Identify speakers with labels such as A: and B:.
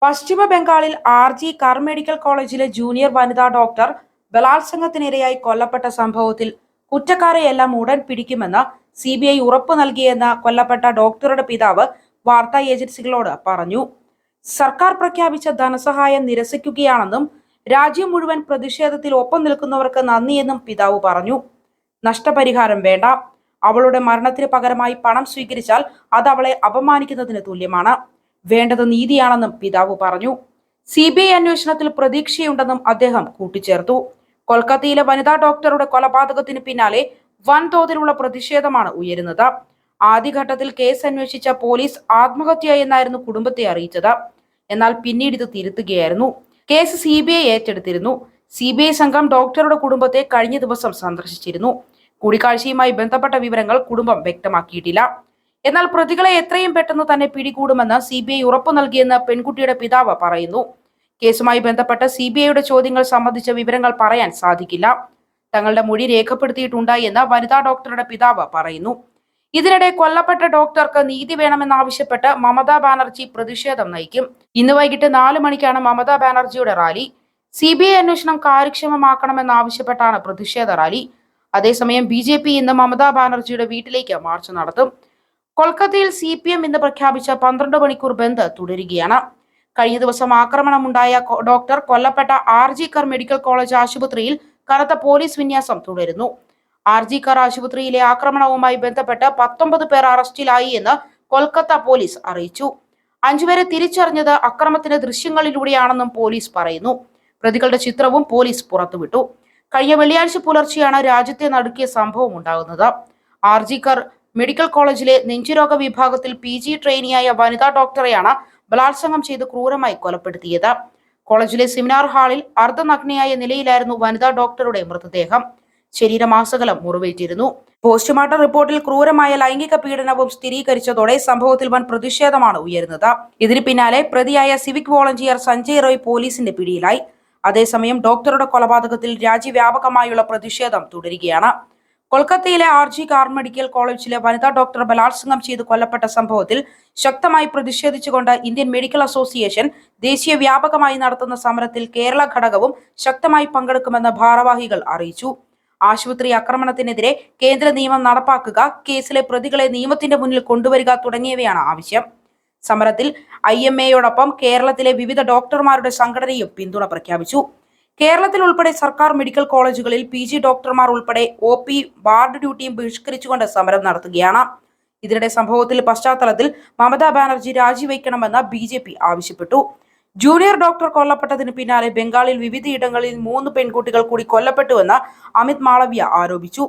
A: പശ്ചിമ ബംഗാളിൽ RJ car medical കോളേജിലെ junior വനിതാ ഡോക്ടർ ബലാത്സംഗത്തിനിരയായി കൊല്ലപ്പെട്ട സംഭവത്തിൽ കുറ്റക്കാരെയെല്ലാം ഉടൻ പിടിക്കുമെന്ന് CBI ഉറപ്പു നൽകിയെന്ന് കൊല്ലപ്പെട്ട ഡോക്ടറുടെ പിതാവ് വാർത്താ ഏജൻസികളോട് പറഞ്ഞു. സർക്കാർ പ്രഖ്യാപിച്ച ധനസഹായം നിരസിക്കുകയാണെന്നും രാജ്യം മുഴുവൻ പ്രതിഷേധത്തിൽ ഒപ്പം നിൽക്കുന്നവർക്ക് നന്ദിയെന്നും പിതാവ് പറഞ്ഞു. നഷ്ടപരിഹാരം വേണ്ട, അവളുടെ മരണത്തിന് പകരമായി പണം സ്വീകരിച്ചാൽ അത് അവളെ അപമാനിക്കുന്നതിന് തുല്യമാണ്. വേണ്ടത് നീതിയാണെന്നും പിതാവ് പറഞ്ഞു. CBI അന്വേഷണത്തിൽ പ്രതീക്ഷയുണ്ടെന്നും അദ്ദേഹം കൂട്ടിച്ചേർത്തു. കൊൽക്കത്തയിലെ വനിതാ ഡോക്ടറുടെ കൊലപാതകത്തിന് പിന്നാലെ വൻതോതിലുള്ള പ്രതിഷേധമാണ് ഉയരുന്നത്. ആദ്യഘട്ടത്തിൽ കേസ് അന്വേഷിച്ച പോലീസ് ആത്മഹത്യ എന്നായിരുന്നു കുടുംബത്തെ അറിയിച്ചത്. എന്നാൽ പിന്നീട് ഇത് തിരുത്തുകയായിരുന്നു. കേസ് CBI ഏറ്റെടുത്തിരുന്നു. CBI സംഘം ഡോക്ടറുടെ കുടുംബത്തെ കഴിഞ്ഞ ദിവസം സന്ദർശിച്ചിരുന്നു. കൂടിക്കാഴ്ചയുമായി ബന്ധപ്പെട്ട വിവരങ്ങൾ കുടുംബം വ്യക്തമാക്കിയിട്ടില്ല. എന്നാൽ പ്രതികളെ എത്രയും പെട്ടെന്ന് തന്നെ പിടികൂടുമെന്ന് CBI ഉറപ്പു നൽകിയെന്ന് പെൺകുട്ടിയുടെ പിതാവ് പറയുന്നു. കേസുമായി ബന്ധപ്പെട്ട് CBIയുടെ ചോദ്യങ്ങൾ സംബന്ധിച്ച വിവരങ്ങൾ പറയാൻ സാധിക്കില്ല. തങ്ങളുടെ മൊഴി രേഖപ്പെടുത്തിയിട്ടുണ്ട് എന്ന് വനിതാ ഡോക്ടറുടെ പിതാവ് പറയുന്നു. ഇതിനിടെ കൊല്ലപ്പെട്ട ഡോക്ടർക്ക് നീതി വേണമെന്നാവശ്യപ്പെട്ട് മമതാ ബാനർജി പ്രതിഷേധം നയിക്കും. ഇന്ന് വൈകിട്ട് 4 മണിക്കാണ് മമതാ ബാനർജിയുടെ റാലി. CBI അന്വേഷണം കാര്യക്ഷമമാക്കണമെന്നാവശ്യപ്പെട്ടാണ് പ്രതിഷേധ റാലി. അതേസമയം BJP ഇന്ന് മമതാ ബാനർജിയുടെ വീട്ടിലേക്ക് മാർച്ച് നടത്തും. കൊൽക്കത്തയിൽ CPM ഇന്ന് പ്രഖ്യാപിച്ച 12 മണിക്കൂർ ബന്ദ് തുടരുകയാണ്. കഴിഞ്ഞ ദിവസം ആക്രമണമുണ്ടായ ഡോക്ടർ കൊല്ലപ്പെട്ട RG കാർ മെഡിക്കൽ കോളേജ് ആശുപത്രിയിൽ കനത്ത പോലീസ് വിന്യാസം തുടരുന്നു. RG കാർ ആശുപത്രിയിലെ ആക്രമണവുമായി ബന്ധപ്പെട്ട് 19 പേർ അറസ്റ്റിലായി എന്ന് കൊൽക്കത്ത പോലീസ് അറിയിച്ചു. 5 പേരെ തിരിച്ചറിഞ്ഞത് അക്രമത്തിന്റെ ദൃശ്യങ്ങളിലൂടെയാണെന്നും പോലീസ് പറയുന്നു. പ്രതികളുടെ ചിത്രവും പോലീസ് പുറത്തുവിട്ടു. കഴിഞ്ഞ വെള്ളിയാഴ്ച പുലർച്ചെയാണ് രാജ്യത്തെ നടുക്കിയ സംഭവം ഉണ്ടാകുന്നത്. RG കാർ മെഡിക്കൽ കോളേജിലെ നെഞ്ചുരോഗ വിഭാഗത്തിൽ PG ട്രെയിനിയായ വനിതാ ഡോക്ടറെയാണ് ബലാത്സംഗം ചെയ്ത് ക്രൂരമായി കൊലപ്പെടുത്തിയത്. കോളേജിലെ സെമിനാർ ഹാളിൽ അർദ്ധനഗ്നയായ നിലയിലായിരുന്നു വനിതാ ഡോക്ടറുടെ മൃതദേഹം. ശരീരമാസകലം മുറിവേറ്റിരുന്നു. പോസ്റ്റ്മോർട്ടം റിപ്പോർട്ടിൽ ക്രൂരമായ ലൈംഗിക പീഡനവും സ്ഥിരീകരിച്ചതോടെ സംഭവത്തിൽ വൻ പ്രതിഷേധമാണ് ഉയരുന്നത്. ഇതിന് പിന്നാലെ പ്രതിയായ സിവിക് വോളണ്ടിയർ സഞ്ജയ് റോയ് പോലീസിന്റെ പിടിയിലായി. അതേസമയം ഡോക്ടറുടെ കൊലപാതകത്തിൽ രാജ്യവ്യാപകമായുള്ള പ്രതിഷേധം തുടരുകയാണ്. കൊൽക്കത്തയിലെ RG കാർ മെഡിക്കൽ കോളേജിലെ വനിതാ ഡോക്ടർ ബലാത്സംഗം ചെയ്ത് കൊല്ലപ്പെട്ട സംഭവത്തിൽ ശക്തമായി പ്രതിഷേധിച്ചുകൊണ്ട് ഇന്ത്യൻ മെഡിക്കൽ അസോസിയേഷൻ ദേശീയ വ്യാപകമായി നടത്തുന്ന സമരത്തിൽ കേരള ഘടകവും ശക്തമായി പങ്കെടുക്കുമെന്ന് ഭാരവാഹികൾ അറിയിച്ചു. ആശുപത്രി ആക്രമണത്തിനെതിരെ കേന്ദ്ര നിയമം നടപ്പാക്കുക, കേസിലെ പ്രതികളെ നിയമത്തിന്റെ മുന്നിൽ കൊണ്ടുവരിക തുടങ്ങിയവയാണ് ആവശ്യം. സമരത്തിൽ IMAയോടൊപ്പം കേരളത്തിലെ വിവിധ ഡോക്ടർമാരുടെ സംഘടനയും പിന്തുണ പ്രഖ്യാപിച്ചു. കേരളത്തിൽ ഉൾപ്പെടെ സർക്കാർ മെഡിക്കൽ കോളേജുകളിൽ PG ഡോക്ടർമാർ ഉൾപ്പെടെ OP വാർഡ് ഡ്യൂട്ടിയും ബഹിഷ്കരിച്ചുകൊണ്ട് സമരം നടത്തുകയാണ്. ഇതിനിടെ സംഭവത്തിൽ പശ്ചാത്തലത്തിൽ മമതാ ബാനർജി രാജിവെക്കണമെന്ന് BJP ആവശ്യപ്പെട്ടു. ജൂനിയർ ഡോക്ടർ കൊല്ലപ്പെട്ടതിന് പിന്നാലെ ബംഗാളിൽ വിവിധയിടങ്ങളിൽ 3 പെൺകുട്ടികൾ കൂടി കൊല്ലപ്പെട്ടുവെന്ന് അമിത് മാളവ്യ ആരോപിച്ചു.